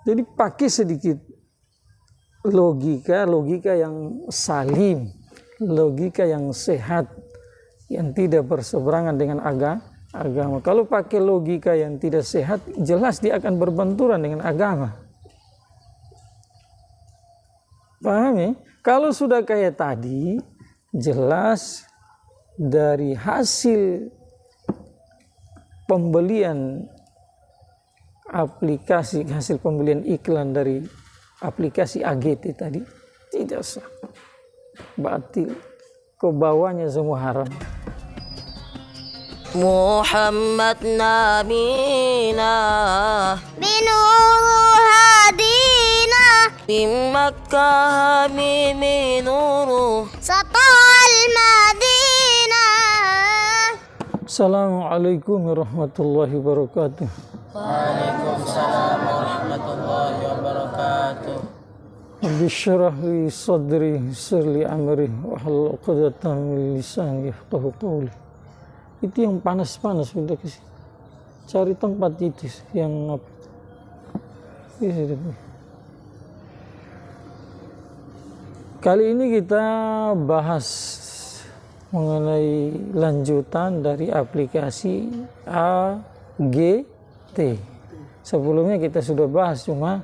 Jadi pakai sedikit logika yang salim, logika yang sehat, yang tidak berseberangan dengan agama. Kalau pakai logika yang tidak sehat, jelas dia akan berbenturan dengan agama. Paham ya? Kalau sudah kayak tadi, jelas dari hasil pembelian aplikasi, hasil pembelian iklan dari aplikasi AGT tadi, tidak sah, batil, kebawahnya semua haram. Muhammad nabina binuru hadina min Makkah minuru satal Madinah. Assalamualaikum warahmatullahi wabarakatuh. Waalaikumsalam warahmatullahi wabarakatuh. Rabbi syrah li sadri, yassir li amri, wahlul 'uqdatam min lisani yafqahu qawli. Itu yang panas-panas udah ke sini. Cari tempat itu yang apa? Kali ini kita bahas mengenai lanjutan dari aplikasi AGT. Sebelumnya kita sudah bahas, cuma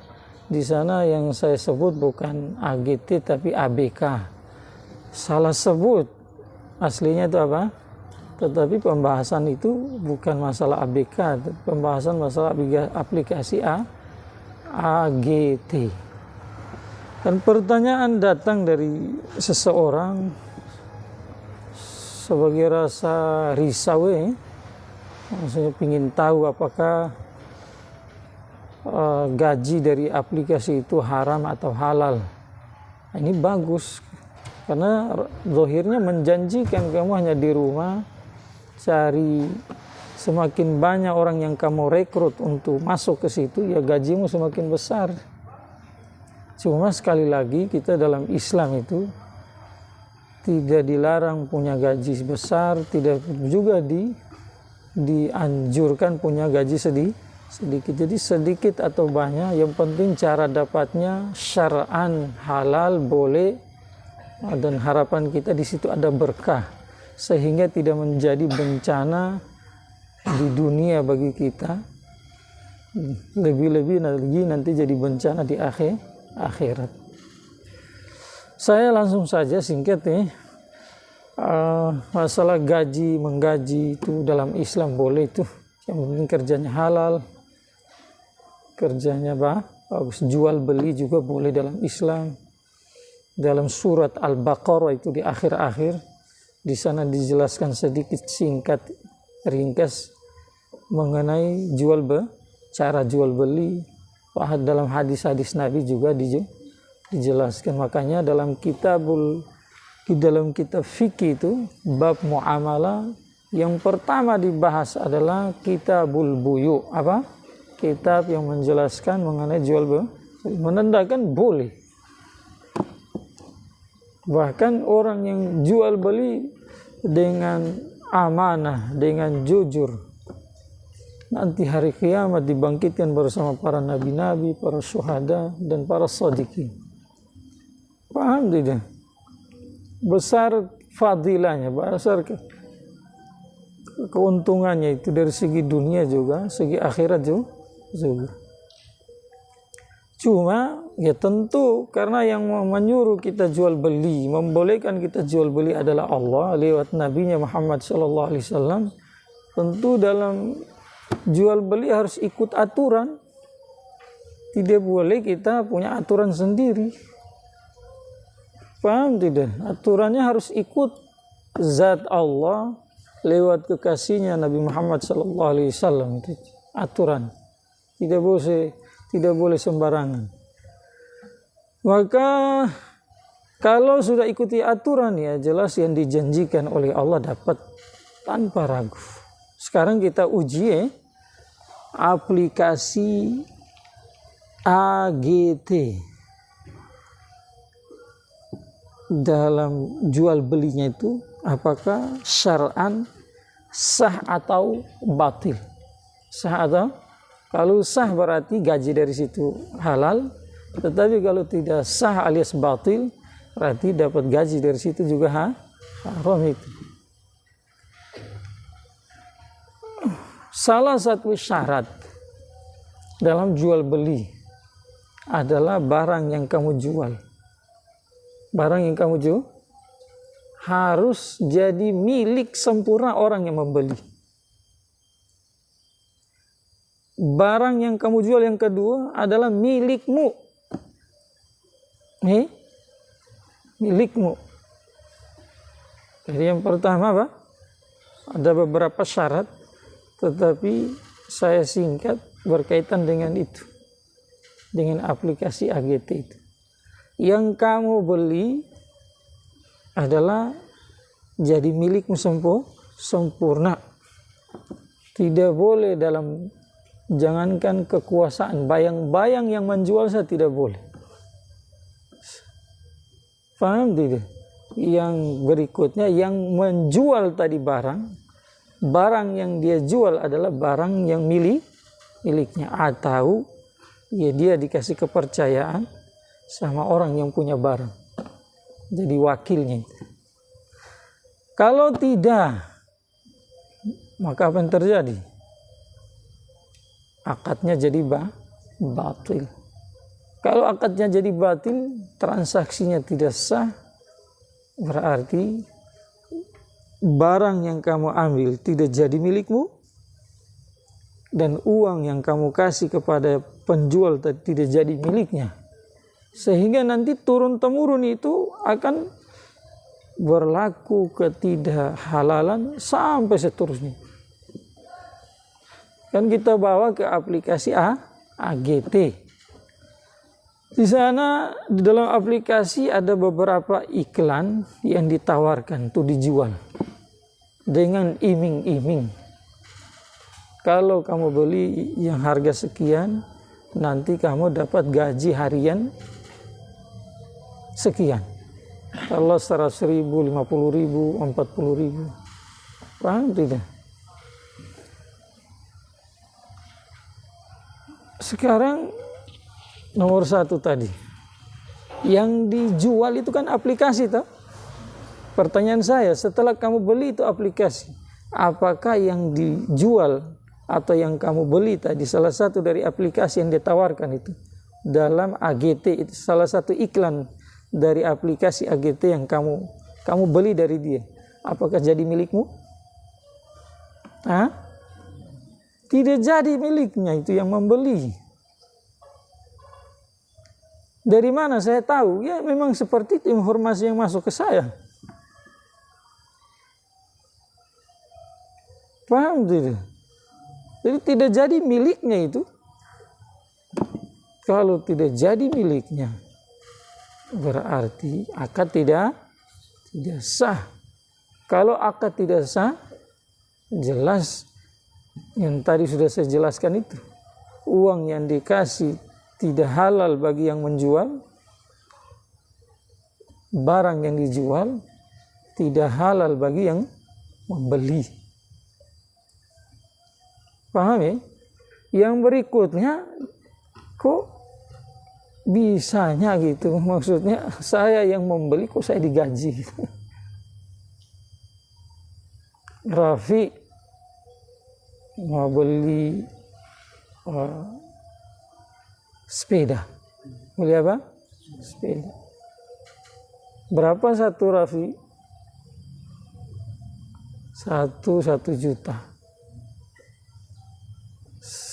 di sana yang saya sebut bukan AGT tapi ABK. Salah sebut, aslinya itu apa? Tetapi pembahasan itu bukan masalah ABK, pembahasan masalah aplikasi AGT. Dan pertanyaan datang dari seseorang sebagai rasa risau, maksudnya ingin tahu apakah gaji dari aplikasi itu haram atau halal. Ini bagus, karena zahirnya menjanjikan kamu hanya di rumah, cari semakin banyak orang yang kamu rekrut untuk masuk ke situ, ya gajimu semakin besar. Cuma sekali lagi kita dalam Islam itu tidak dilarang punya gaji besar, tidak juga dianjurkan punya gaji sedikit. Jadi sedikit atau banyak, yang penting cara dapatnya syar'an halal boleh, dan harapan kita di situ ada berkah sehingga tidak menjadi bencana di dunia bagi kita, lebih-lebih lagi nanti jadi bencana di akhirat. Saya langsung saja singkat masalah menggaji itu dalam Islam boleh itu, yang penting kerjanya halal, kerjanya bagus, jual beli juga boleh dalam Islam. Dalam surat Al-Baqarah itu di akhir-akhir, di sana dijelaskan sedikit singkat ringkas mengenai cara jual beli. Dalam hadis-hadis Nabi juga dijelaskan. Makanya dalam kitab fikih itu bab muamalah yang pertama dibahas adalah kitabul buyu, kitab yang menjelaskan mengenai jual beli, menandakan boleh. Bahkan orang yang jual beli dengan amanah, dengan jujur, nanti hari kiamat dibangkitkan bersama para nabi-nabi, para syuhada, dan para shadiqin. Paham tidak? Besar fadilahnya, besar keuntungannya itu dari segi dunia juga, segi akhirat juga. Cuma ya tentu karena yang menyuruh kita jual beli, membolehkan kita jual beli adalah Allah lewat Nabi-Nya Muhammad SAW. Tentu dalam jual beli harus ikut aturan. Tidak boleh kita punya aturan sendiri. Paham tidak? Aturannya harus ikut zat Allah lewat kekasihnya Nabi Muhammad SAW. Aturan. Tidak boleh sembarangan. Maka kalau sudah ikuti aturan, ya jelas yang dijanjikan oleh Allah dapat tanpa ragu. Sekarang kita uji aplikasi AGT. Dalam jual belinya itu apakah syar'an sah atau batil? Sah atau Kalau sah berarti gaji dari situ halal, tetapi kalau tidak sah alias batil, berarti dapat gaji dari situ juga haram itu. Salah satu syarat dalam jual beli adalah barang yang kamu jual. Barang yang kamu jual harus jadi milik sempurna orang yang membeli. Barang yang kamu jual yang kedua adalah milikmu. Milikmu. Jadi yang pertama apa? Ada beberapa syarat, tetapi saya singkat berkaitan dengan itu. Dengan aplikasi AGT itu. Yang kamu beli adalah jadi milikmu sempurna. Tidak boleh dalam, jangankan kekuasaan, bayang-bayang yang menjual saya tidak boleh. Paham tidak? Yang berikutnya, yang menjual tadi barang yang dia jual adalah barang yang miliknya, atau ya dia dikasih kepercayaan sama orang yang punya barang, jadi wakilnya. Kalau tidak, maka apa yang terjadi? Akadnya jadi batil. Kalau akadnya jadi batil, transaksinya tidak sah, berarti barang yang kamu ambil tidak jadi milikmu, dan uang yang kamu kasih kepada penjual tidak jadi miliknya. Sehingga nanti turun-temurun itu akan berlaku ketidakhalalan sampai seterusnya. Kan kita bawa ke aplikasi AGT. Di sana, di dalam aplikasi ada beberapa iklan yang ditawarkan untuk dijual dengan iming-iming. Kalau kamu beli yang harga sekian, nanti kamu dapat gaji harian sekian. Kalau 100.000, 50.000, 40.000. Paham tidak? Sekarang nomor satu tadi, yang dijual itu kan aplikasi toh. Pertanyaan saya, setelah kamu beli itu aplikasi, apakah yang dijual atau yang kamu beli tadi salah satu dari aplikasi yang ditawarkan itu dalam AGT itu, salah satu iklan dari aplikasi AGT yang kamu beli dari dia, apakah jadi milikmu? Tidak jadi miliknya, itu yang membeli. Dari mana saya tahu? Ya memang seperti itu informasi yang masuk ke saya. Paham tidak? Jadi tidak jadi miliknya itu. Kalau tidak jadi miliknya, berarti akad tidak sah. Kalau akad tidak sah, jelas yang tadi sudah saya jelaskan itu. Uang yang dikasih tidak halal bagi yang menjual, barang yang dijual tidak halal bagi yang membeli. Paham ya? Yang berikutnya, kok bisanya gitu? Maksudnya saya yang membeli, kok saya digaji? Rafi mau beli sepeda. Beli apa? Sepeda. Berapa satu Rafi? 1 juta.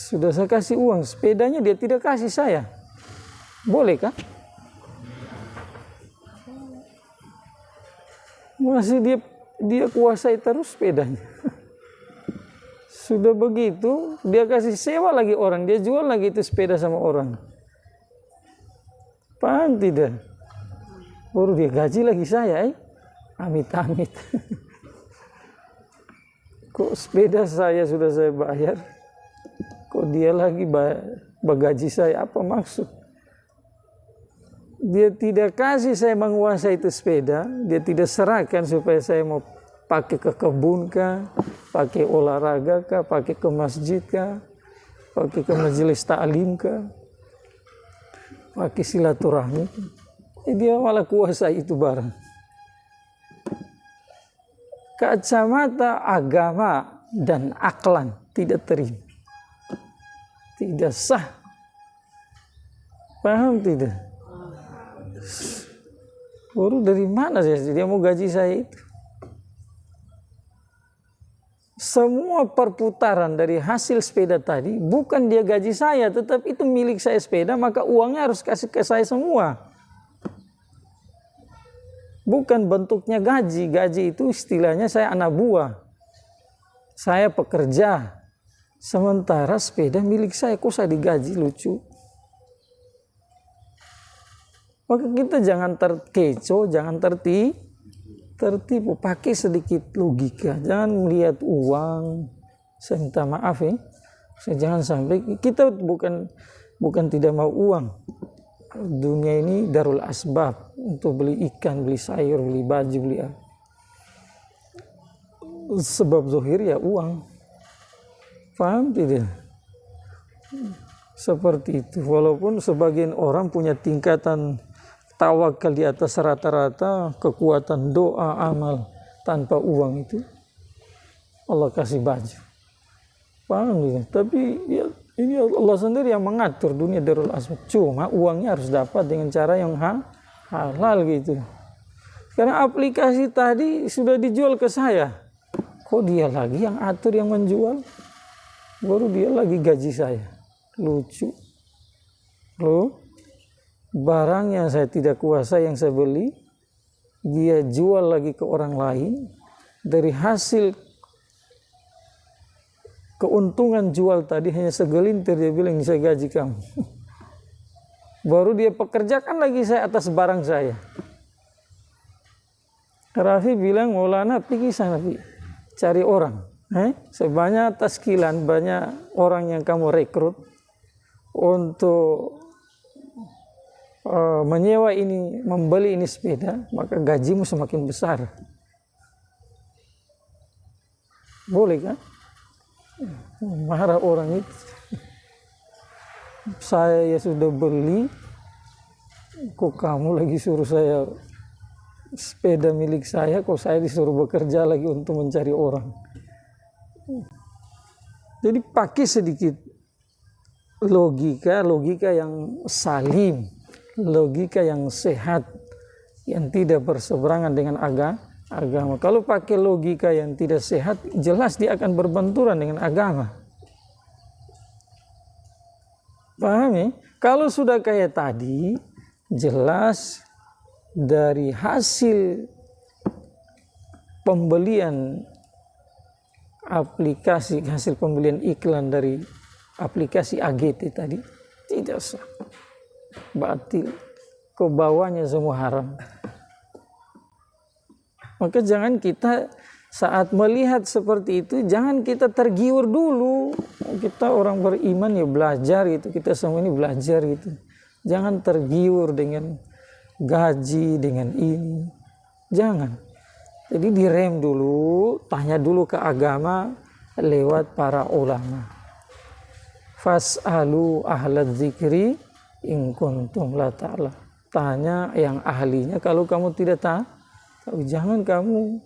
Sudah saya kasih uang, sepedanya dia tidak kasih saya. Boleh kah? Masih dia kuasai terus sepedanya. Sudah begitu, dia kasih sewa lagi orang, dia jual lagi itu sepeda sama orang. Paham tidak? Baru dia gaji lagi saya, amit-amit. Kok sepeda saya sudah saya bayar, kok dia lagi bagaji saya, apa maksud? Dia tidak kasih saya menguasai itu sepeda, dia tidak serahkan supaya saya mau pakai ke kebun kah, pakai olahraga kah, pakai ke masjid kah, pakai ke majelis ta'lim ke, pakai silaturahmi, dia malah kuasai itu barang. Kacamata agama dan aklan tidak terima, tidak sah. Paham tidak? Baru dari mana dia mau gaji saya itu? Semua perputaran dari hasil sepeda tadi bukan dia gaji saya, tetapi itu milik saya sepeda, maka uangnya harus kasih ke saya semua. Bukan bentuknya gaji. Gaji itu istilahnya saya anak buah, saya pekerja, sementara sepeda milik saya, kok saya digaji? Lucu. Maka kita jangan terkecoh, jangan tertipu, pakai sedikit logika, jangan melihat uang. Saya minta maaf ya, saya jangan sampai kita bukan tidak mau uang. Dunia ini darul asbab, untuk beli ikan, beli sayur, beli baju, beli apa. Sebab zahir ya uang. Paham tidak? Seperti itu. Walaupun sebagian orang punya tingkatan tawakal di atas rata-rata, kekuatan doa, amal tanpa uang itu Allah kasih baju. Paham tidak? Tapi ya, ini Allah sendiri yang mengatur dunia darul asbab. Cuma uangnya harus dapat dengan cara yang halal gitu. Karena aplikasi tadi sudah dijual ke saya, kok dia lagi yang atur, yang menjual? Baru dia lagi gaji saya. Lucu. Loh, barang yang saya tidak kuasai, yang saya beli, dia jual lagi ke orang lain. Dari hasil keuntungan jual tadi hanya segelintir, dia bilang saya gaji kamu. Baru dia pekerjakan lagi saya atas barang saya. Rafi bilang, Maulana pergi sana, cari orang. Sebanyak taskilan, banyak orang yang kamu rekrut untuk menyewa ini, membeli ini sepeda, maka gajimu semakin besar. Boleh kan? Marah orang itu. Saya sudah beli, kok kamu lagi suruh saya sepeda milik saya, kok saya disuruh bekerja lagi untuk mencari orang. Jadi pakai sedikit logika yang salim, logika yang sehat, yang tidak berseberangan dengan agama. Kalau pakai logika yang tidak sehat, jelas dia akan berbenturan dengan agama. Paham ya? Kalau sudah kayak tadi, jelas dari hasil pembelian aplikasi, hasil pembelian iklan dari aplikasi AGT tadi, tidak sah, batil, ke bawahnya semua haram. Maka jangan kita saat melihat seperti itu, jangan kita tergiur dulu. Kita orang beriman ya belajar gitu, kita semua ini belajar gitu. Jangan tergiur dengan gaji, dengan ini. Jangan. Jadi direm dulu, tanya dulu ke agama lewat para ulama. Fas'alu ahlaz zikri in kuntum la ta'lam. Tanya yang ahlinya kalau kamu tidak tahu. Jangan kamu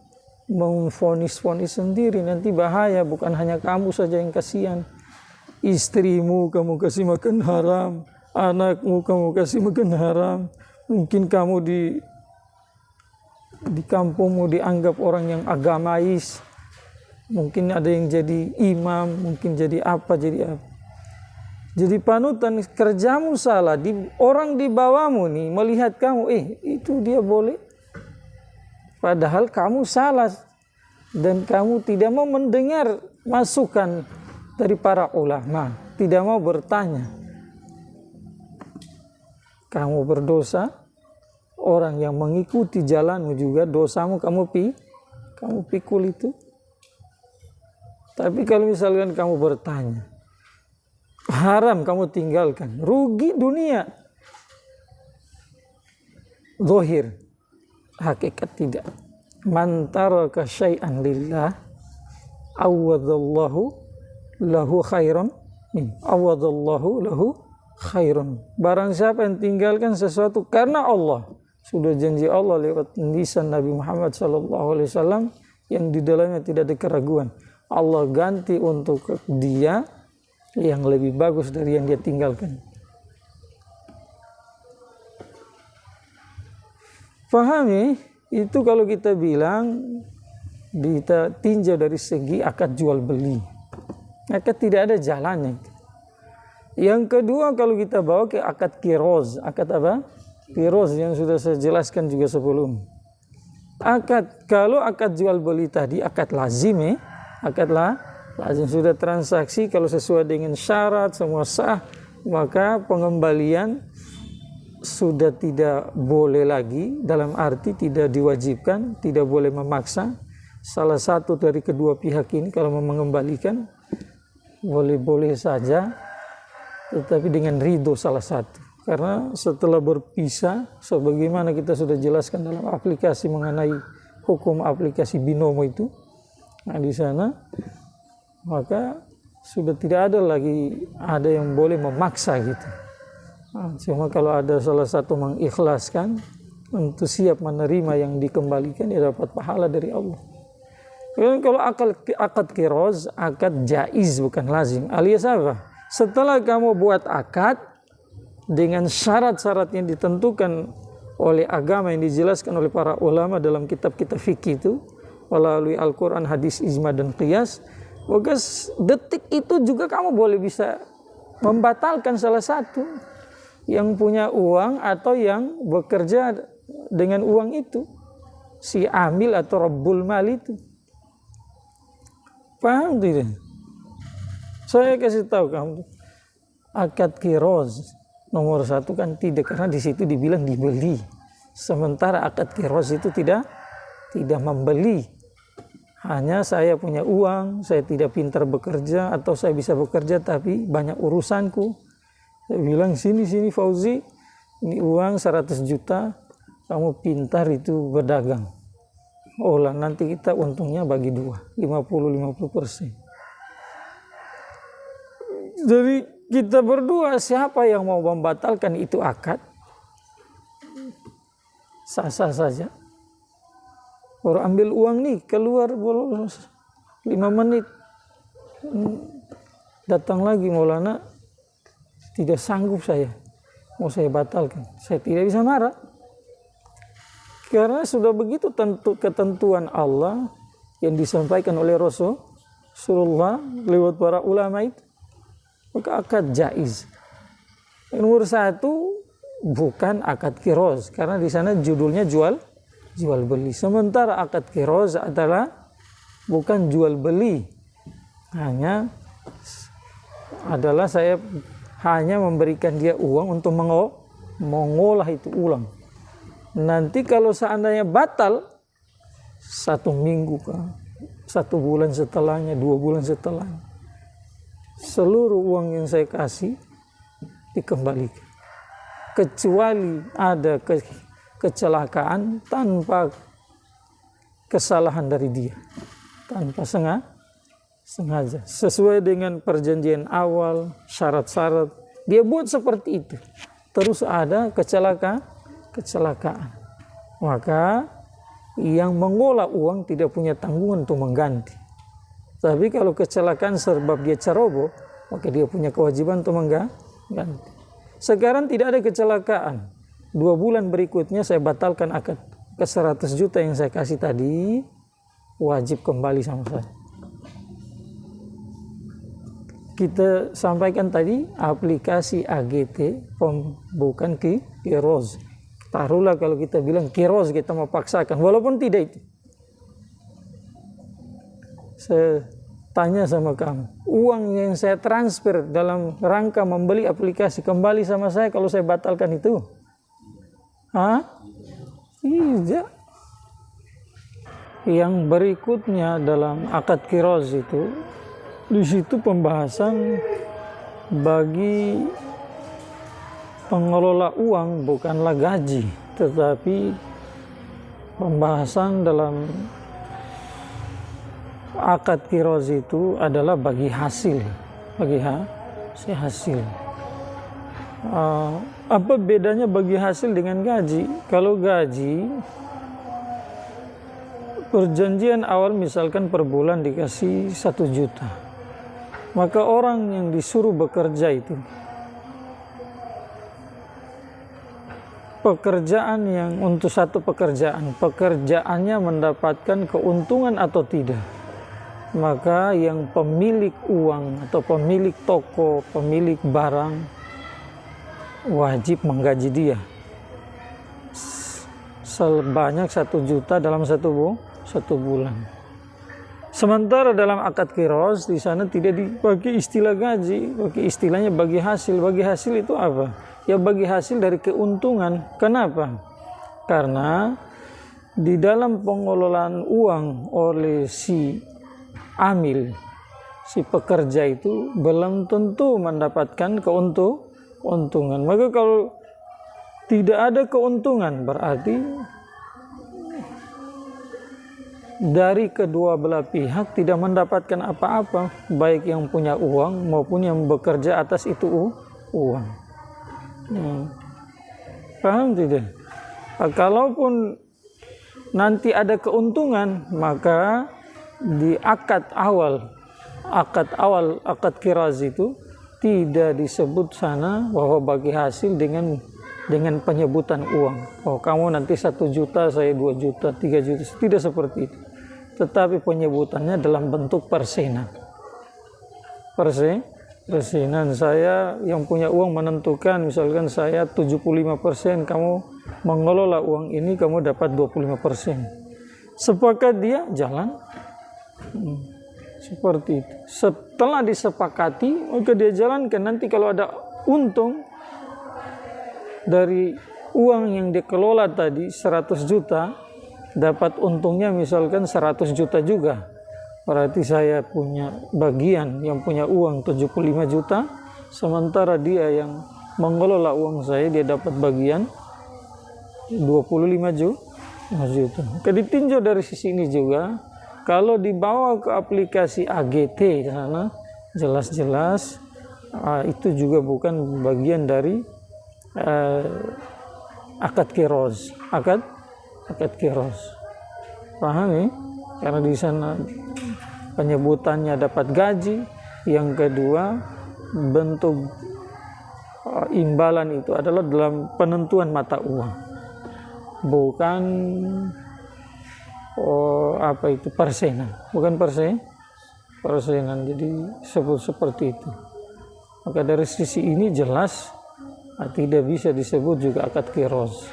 memfonis-fonis sendiri, nanti bahaya. Bukan hanya kamu saja yang kasihan, istrimu kamu kasih makan haram, anakmu kamu kasih makan haram. Mungkin kamu di kampungmu dianggap orang yang agamais, mungkin ada yang jadi imam, mungkin jadi apa, jadi panutan. Kerjamu salah, orang di bawahmu nih melihat kamu, itu dia boleh, padahal kamu salah dan kamu tidak mau mendengar masukan dari para ulama, tidak mau bertanya. Kamu berdosa, orang yang mengikuti jalanmu juga dosamu kamu pikul itu. Tapi kalau misalkan kamu bertanya, haram kamu tinggalkan, rugi dunia. Zahir, hakikat tidak. Man taraka syai'an lillah awadallahu lahu khairan awadallahu lahu khairun. Barang siapa yang tinggalkan sesuatu karena Allah, sudah janji Allah lewat lisan Nabi Muhammad SAW yang di dalamnya tidak ada keraguan, Allah ganti untuk dia yang lebih bagus dari yang dia tinggalkan. Pahami itu kalau kita bilang, kita tinjau dari segi akad jual beli, akad tidak ada jalannya. Yang kedua kalau kita bawa ke akad qiroz, akad apa? Qiroz yang sudah saya jelaskan juga sebelum. Kalau akad jual beli tadi akad lazim, akad lazim sudah transaksi, kalau sesuai dengan syarat semua sah, maka pengembalian sudah tidak boleh lagi, dalam arti tidak diwajibkan, tidak boleh memaksa. Salah satu dari kedua pihak ini kalau mau mengembalikan boleh-boleh saja, tetapi dengan ridho salah satu. Karena setelah berpisah, sebagaimana kita sudah jelaskan dalam aplikasi mengenai hukum aplikasi binomo itu, nah di sana maka sudah tidak ada lagi ada yang boleh memaksa gitu. Nah, cuma kalau ada salah satu mengikhlaskan untuk siap menerima yang dikembalikan, dia dapat pahala dari Allah. Kalau akad qiroz, akad jaiz bukan lazim. Alias apa? Setelah kamu buat akad dengan syarat-syarat yang ditentukan oleh agama yang dijelaskan oleh para ulama dalam kitab-kitab fikih itu, melalui Al-Quran, hadis, ijma, dan qiyas, maka detik itu juga kamu boleh bisa membatalkan salah satu yang punya uang atau yang bekerja dengan uang itu, si amil atau rabbul mal itu. Paham tidak? Saya kasih tahu kamu, akad qiroz nomor satu kan tidak, karena di situ dibilang dibeli. Sementara akad qiroz itu tidak membeli. Hanya saya punya uang, saya tidak pintar bekerja, atau saya bisa bekerja tapi banyak urusanku. Saya bilang, sini Fauzi, ini uang 100 juta, kamu pintar itu berdagang. Oh lah, nanti kita untungnya bagi dua, 50-50%. Jadi kita berdua, siapa yang mau membatalkan itu akad, sah-sah saja. Baru ambil uang nih, keluar 5 menit. Datang lagi Maulana, tidak sanggup saya, mau saya batalkan. Saya tidak bisa marah. Karena sudah begitu ketentuan Allah yang disampaikan oleh Rasulullah lewat para ulama itu. Maka akad jaiz. Nomor satu bukan akad qiroz, karena di sana judulnya jual beli. Sementara akad qiroz adalah bukan jual beli, hanya adalah saya hanya memberikan dia uang untuk mengolah itu ulang. Nanti kalau seandainya batal 1 minggu kah, 1 bulan setelahnya, 2 bulan setelahnya, seluruh uang yang saya kasih dikembalikan, kecuali ada kecelakaan tanpa kesalahan dari dia, tanpa sengaja, sesuai dengan perjanjian awal, syarat-syarat dia buat seperti itu, terus ada kecelakaan, maka yang mengolah uang tidak punya tanggungan untuk mengganti. Tapi kalau kecelakaan sebab dia ceroboh, maka dia punya kewajiban untuk mengganti. Sekarang tidak ada kecelakaan, 2 bulan berikutnya saya batalkan akad, ke 100 juta yang saya kasih tadi wajib kembali sama saya. Kita sampaikan tadi aplikasi AGT, bukan qiroz. Taruhlah kalau kita bilang qiroz, kita mau paksakan, walaupun tidak itu. Saya tanya sama kamu, uang yang saya transfer dalam rangka membeli aplikasi kembali sama saya kalau saya batalkan itu? Tidak. Yang berikutnya dalam akad qiroz itu, di situ pembahasan bagi pengelola uang bukanlah gaji, tetapi pembahasan dalam akad qiroz itu adalah bagi hasil, si hasil. Apa bedanya bagi hasil dengan gaji? Kalau gaji, perjanjian awal misalkan per bulan dikasih 1 juta. Maka orang yang disuruh bekerja itu, pekerjaan yang untuk satu pekerjaannya mendapatkan keuntungan atau tidak, maka yang pemilik uang atau pemilik toko, pemilik barang wajib menggaji dia sebanyak 1 juta dalam satu bulan. Sementara dalam akad qiros di sana tidak dipakai istilah gaji, pakai istilahnya bagi hasil. Bagi hasil itu apa? Ya bagi hasil dari keuntungan. Kenapa? Karena di dalam pengelolaan uang oleh si amil, si pekerja itu belum tentu mendapatkan keuntungan. Maka kalau tidak ada keuntungan berarti dari kedua belah pihak tidak mendapatkan apa-apa, baik yang punya uang maupun yang bekerja atas itu uang. Paham tidak? Kalaupun nanti ada keuntungan, maka di akad qiraz itu tidak disebut sana bahwa bagi hasil dengan penyebutan uang. Oh, kamu nanti 1 juta, saya 2 juta, 3 juta. Tidak seperti itu. Tetapi penyebutannya dalam bentuk persenan. Persenan, saya yang punya uang menentukan, misalkan saya 75%, kamu mengelola uang ini, kamu dapat 25%. Sepakat dia, jalan. Seperti itu. Setelah disepakati, maka dia jalankan. Nanti kalau ada untung dari uang yang dikelola tadi 100 juta, dapat untungnya misalkan 100 juta juga. Berarti saya punya bagian yang punya uang 75 juta, sementara dia yang mengelola uang saya, dia dapat bagian 25 juta. Maka ditinjau dari sisi ini juga. Kalau dibawa ke aplikasi AGT sana jelas-jelas itu juga bukan bagian dari akad qiraz. Akad qiraz. Paham ya? Karena di sana penyebutannya dapat gaji, yang kedua bentuk imbalan itu adalah dalam penentuan mata uang. Bukan persenan, bukan persenan, jadi sebut seperti itu. Maka dari sisi ini jelas tidak bisa disebut juga akad qiraz.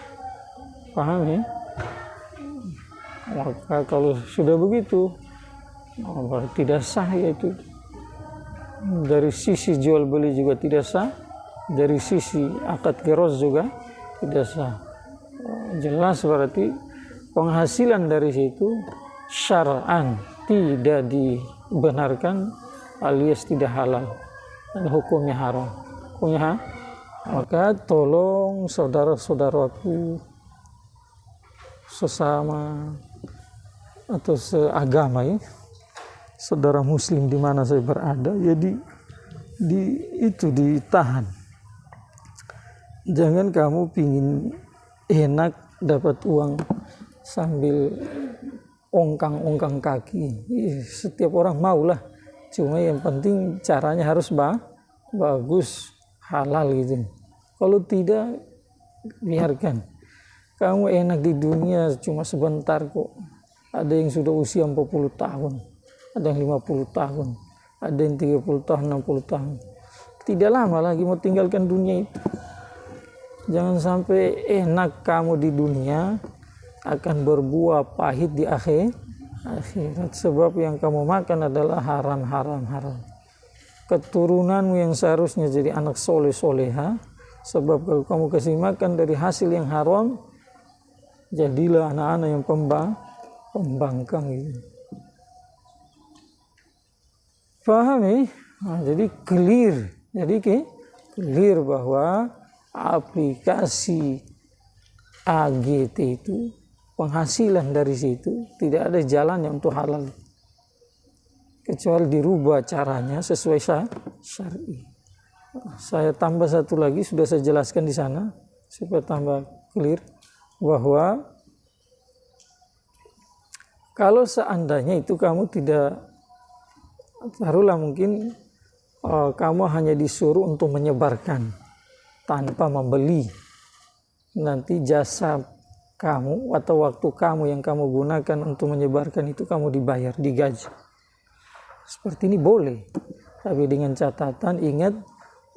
Paham ya? Maka kalau sudah begitu tidak sah, yaitu dari sisi jual beli juga tidak sah, dari sisi akad qiraz juga tidak sah. Jelas berarti penghasilan dari situ syar'an tidak dibenarkan alias tidak halal dan hukumnya haram. Maka tolong saudara-saudaraku sesama atau seagama ya, saudara muslim di mana saya berada, jadi ditahan. Jangan kamu pingin enak dapat uang sambil ongkang kaki. Setiap orang maulah, cuma yang penting caranya harus bagus, halal gitu. Kalau tidak, biarkan. Kamu enak di dunia cuma sebentar kok. Ada yang sudah usia 40 tahun, ada yang 50 tahun, ada yang 30 tahun, 60 tahun. Tidak lama lagi mau tinggalkan dunia itu. Jangan sampai enak kamu di dunia akan berbuah pahit di akhirat, sebab yang kamu makan adalah haram. Keturunanmu yang seharusnya jadi anak soleh-soleha, sebab kalau kamu kasih makan dari hasil yang haram, jadilah anak-anak yang pembangkang gitu. Paham ya? Jadi clear bahwa aplikasi AGT itu penghasilan dari situ tidak ada jalan yang untuk halal, kecuali dirubah caranya sesuai syar'i. Saya tambah satu lagi, sudah saya jelaskan di sana supaya tambah clear, bahwa kalau seandainya itu kamu tidak, taruhlah mungkin kamu hanya disuruh untuk menyebarkan tanpa membeli, nanti jasa kamu atau waktu kamu yang kamu gunakan untuk menyebarkan itu kamu dibayar, digaji. Seperti ini boleh, tapi dengan catatan ingat,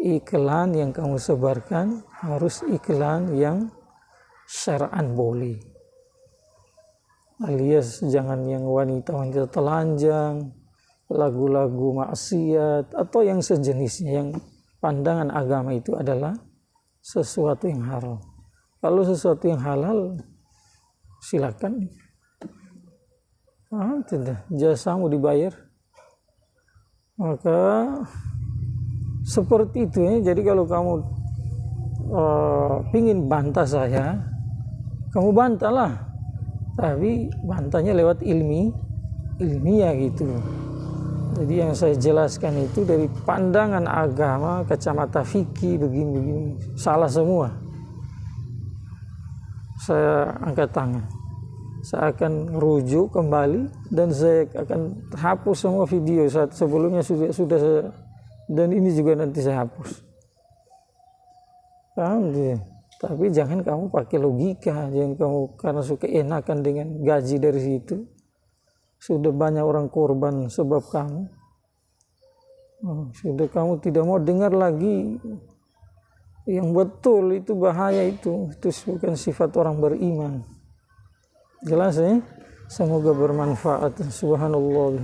iklan yang kamu sebarkan harus iklan yang syar'an boleh, alias jangan yang wanita-wanita telanjang, lagu-lagu maksiat, atau yang sejenisnya yang pandangan agama itu adalah sesuatu yang haram. Kalau sesuatu yang halal, silakan, tidak, jasamu dibayar. Maka seperti itu ya. Jadi kalau kamu pingin bantah saya, kamu bantahlah, tapi bantahnya lewat ilmiah gitu. Jadi yang saya jelaskan itu dari pandangan agama, kacamata fikih, begini salah semua. Saya angkat tangan, saya akan rujuk kembali dan saya akan hapus semua video saat sebelumnya sudah saya, dan ini juga nanti saya hapus. Paham dia? Tapi jangan kamu pakai logika, jangan kamu karena suka enakan dengan gaji dari situ. Sudah banyak orang korban sebab kamu. Sudah kamu tidak mau dengar lagi yang betul, itu bahaya itu bukan sifat orang beriman. Jelas ya? Semoga bermanfaat. Subhanallah.